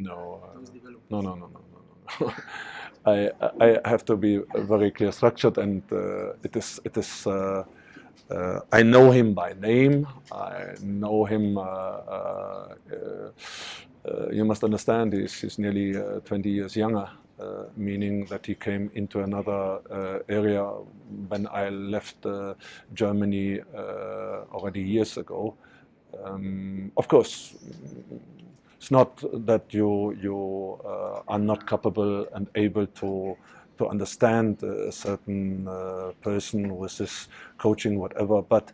No, Those developments? no. I have to be very clear structured, and it is. I know him by name. I know him. You must understand, he's nearly 20 years younger, meaning that he came into another area when I left Germany already years ago. Of course, it's not that you are not capable and able to understand a certain person with his coaching, whatever. But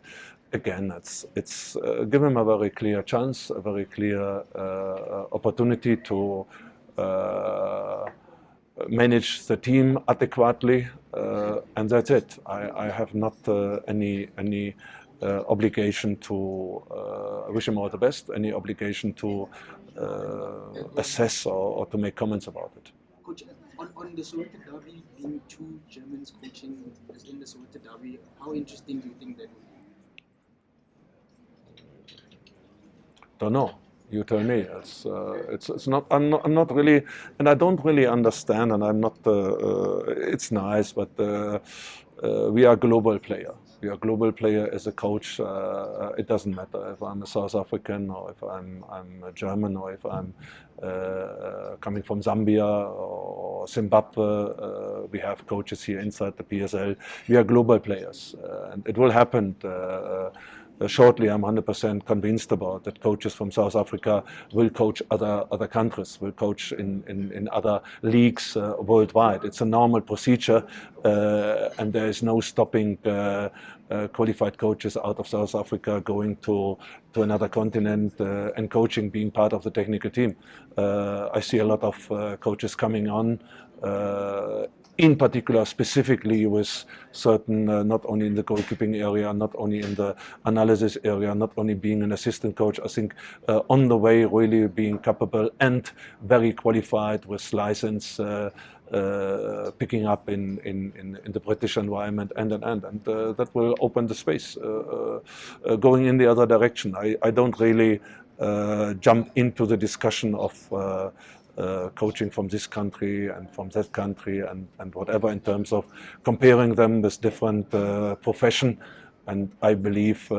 again, it's give him a very clear chance, a very clear opportunity to manage the team adequately, and that's it. I have not any obligation to I wish him all the best. Any obligation to assess or to make comments about it. Coach, on the Soweto derby, being two Germans coaching as in the Soweto derby, how interesting do you think that would be? Don't know. You tell me. It's not. I'm not really, and I don't really understand. And I'm not. It's nice, but we are a global player. We are a global player as a coach. It doesn't matter if I'm a South African or if I'm a German or if I'm coming from Zambia or Zimbabwe. We have coaches here inside the PSL. We are global players, and it will happen. Shortly, I'm 100% convinced about that coaches from South Africa will coach other countries, will coach in other leagues worldwide. It's a normal procedure, and there is no stopping qualified coaches out of South Africa going to another continent and coaching, being part of the technical team. I see a lot of coaches coming on. In particular, specifically with certain, not only in the goalkeeping area, not only in the analysis area, not only being an assistant coach, I think on the way really being capable and very qualified with license, picking up in the British environment and that will open the space going in the other direction. I don't really jump into the discussion of coaching from this country and from that country and whatever in terms of comparing them with different profession. And I believe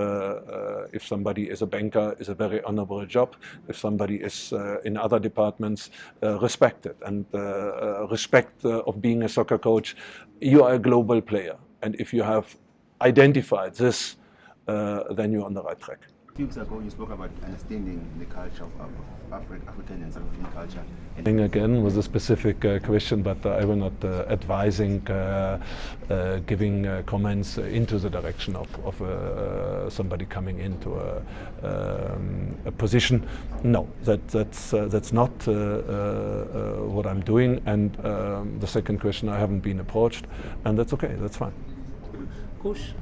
if somebody is a banker, is a very honorable job. If somebody is in other departments, respect it. And respect of being a soccer coach, you are a global player. And if you have identified this, then you're on the right track. A few weeks ago, you spoke about understanding the culture of African and South African culture. Again, was a specific question, but I will not advising giving comments into the direction of somebody coming into a position. No, that's not what I'm doing. And the second question, I haven't been approached, and that's okay. That's fine. Coach,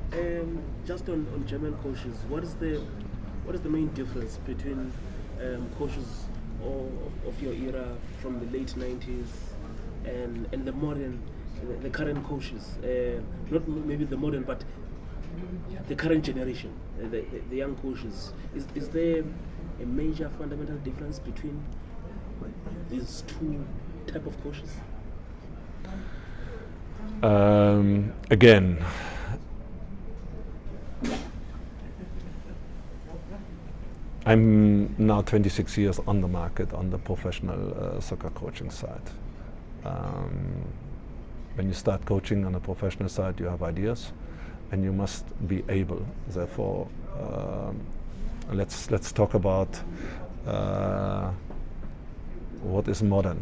just on German coaches, what is the main difference between coaches of your era from the late 90s and the modern, the current coaches? Not maybe the modern, but the current generation, the young coaches. Is there a major fundamental difference between these two type of coaches? Again, I'm now 26 years on the market on the professional soccer coaching side. When you start coaching on a professional side, you have ideas, and you must be able. Therefore, let's talk about what is modern.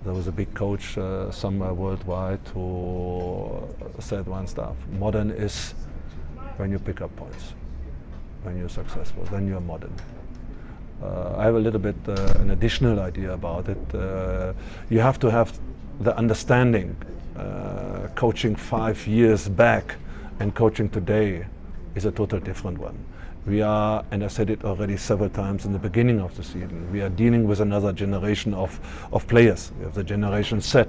There was a big coach somewhere worldwide who said one stuff: modern is when you pick up points. When you're successful, then you're modern. I have a little bit an additional idea about it. You have to have the understanding. Coaching 5 years back and coaching today is a total different one. We are, and I said it already several times in the beginning of the season, we are dealing with another generation of players. We have the generation Z.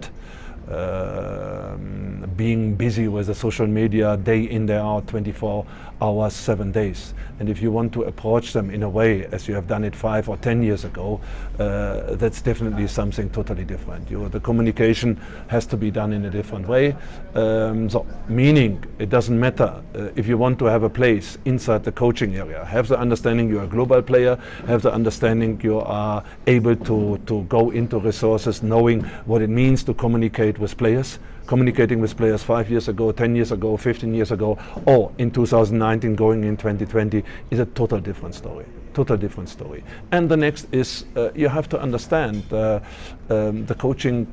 being busy with the social media day in, day out, 24 hours, 7 days. And if you want to approach them in a way as you have done it 5 or 10 years ago, that's definitely something totally different. The communication has to be done in a different way. So, meaning it doesn't matter if you want to have a place inside the coaching area, have the understanding you're a global player, have the understanding you are able to go into resources, knowing what it means to communicate with players. Communicating with players 5 years ago, 10 years ago, 15 years ago, or in 2019 going in 2020 is a total different story. Total different story. And the next is you have to understand the coaching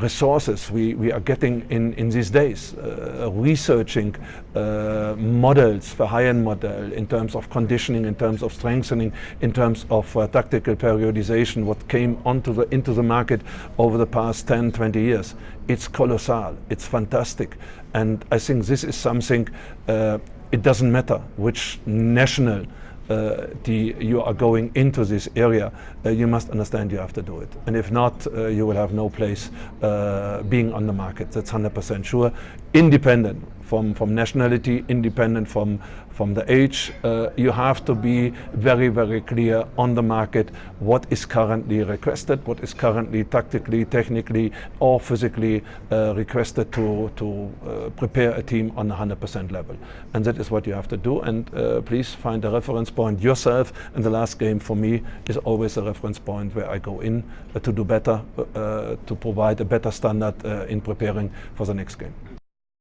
resources we are getting in these days, researching models for high-end model in terms of conditioning, in terms of strengthening, in terms of tactical periodization, what came into the market over the past 10, 20 years. It's colossal, it's fantastic. And I think this is something, it doesn't matter which national you are going into this area, you must understand you have to do it. And if not, you will have no place being on the market. That's 100% sure. Independent from nationality, independent from the age, you have to be very, very clear on the market what is currently requested, what is currently tactically, technically, or physically requested to prepare a team on a 100% level. And that is what you have to do. And please find a reference point yourself. And the last game for me is always a reference point where I go in to do better, to provide a better standard in preparing for the next game.